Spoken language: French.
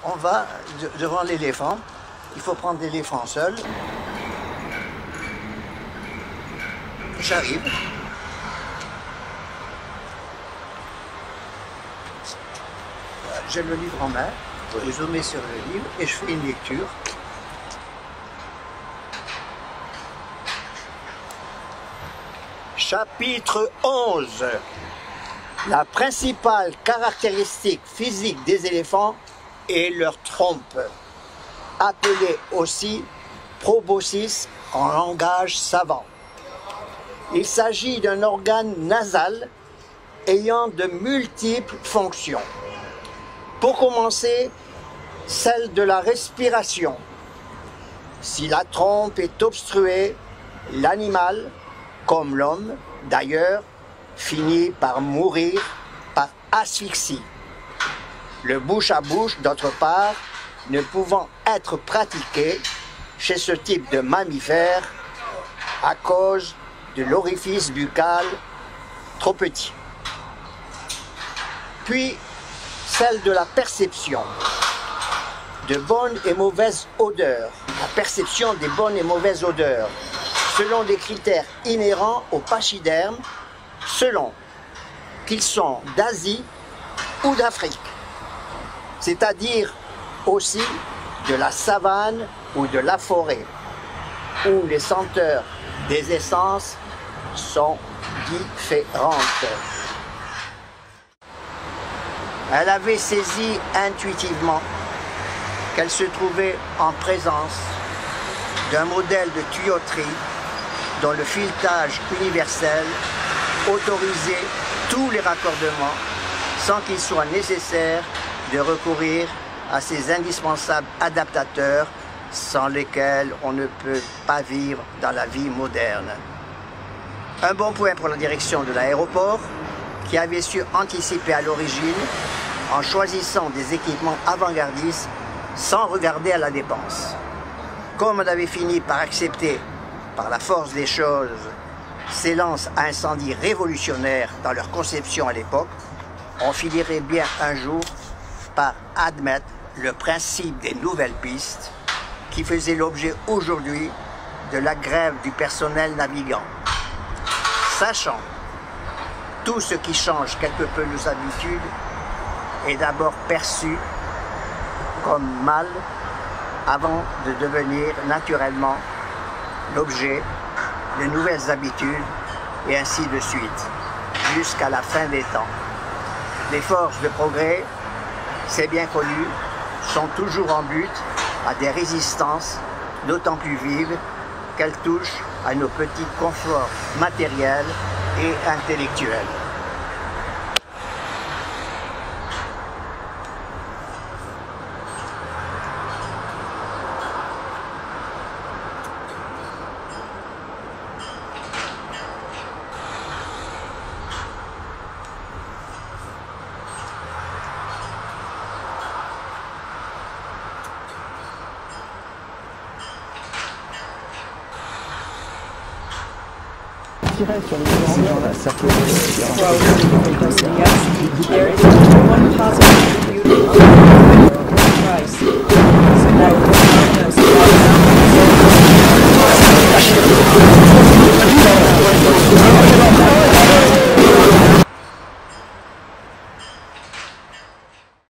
on va devant l'éléphant. Il faut prendre l'éléphant seul. J'arrive. J'ai le livre en main. Je zoome sur le livre et je fais une lecture. Chapitre 11. La principale caractéristique physique des éléphants est leur trompe, appelée aussi proboscis en langage savant. Il s'agit d'un organe nasal ayant de multiples fonctions. Pour commencer, celle de la respiration. Si la trompe est obstruée, l'animal, comme l'homme d'ailleurs, finit par mourir par asphyxie. Le bouche à bouche, d'autre part, ne pouvant être pratiqué chez ce type de mammifère à cause de l'orifice buccal trop petit. Puis, celle de la perception de bonnes et mauvaises odeurs. La perception des bonnes et mauvaises odeurs, selon des critères inhérents au pachyderme, selon qu'ils sont d'Asie ou d'Afrique, c'est-à-dire aussi de la savane ou de la forêt, où les senteurs des essences sont différentes. Elle avait saisi intuitivement qu'elle se trouvait en présence d'un modèle de tuyauterie dont le filetage universel autorisait tous les raccordements sans qu'il soit nécessaire de recourir à ces indispensables adaptateurs sans lesquels on ne peut pas vivre dans la vie moderne. Un bon point pour la direction de l'aéroport qui avait su anticiper à l'origine en choisissant des équipements avant-gardistes sans regarder à la dépense. Comme on avait fini par accepter, par la force des choses, ces lances à incendie révolutionnaires dans leur conception à l'époque, on finirait bien un jour par admettre le principe des nouvelles pistes qui faisaient l'objet aujourd'hui de la grève du personnel navigant. Sachant tout ce qui change quelque peu nos habitudes est d'abord perçu comme mal avant de devenir naturellement l'objet de nouvelles habitudes et ainsi de suite, jusqu'à la fin des temps. Les forces de progrès, c'est bien connu, sont toujours en but à des résistances d'autant plus vives qu'elles touchent à nos petits conforts matériels et intellectuels. Sur les gens-là, ça peut être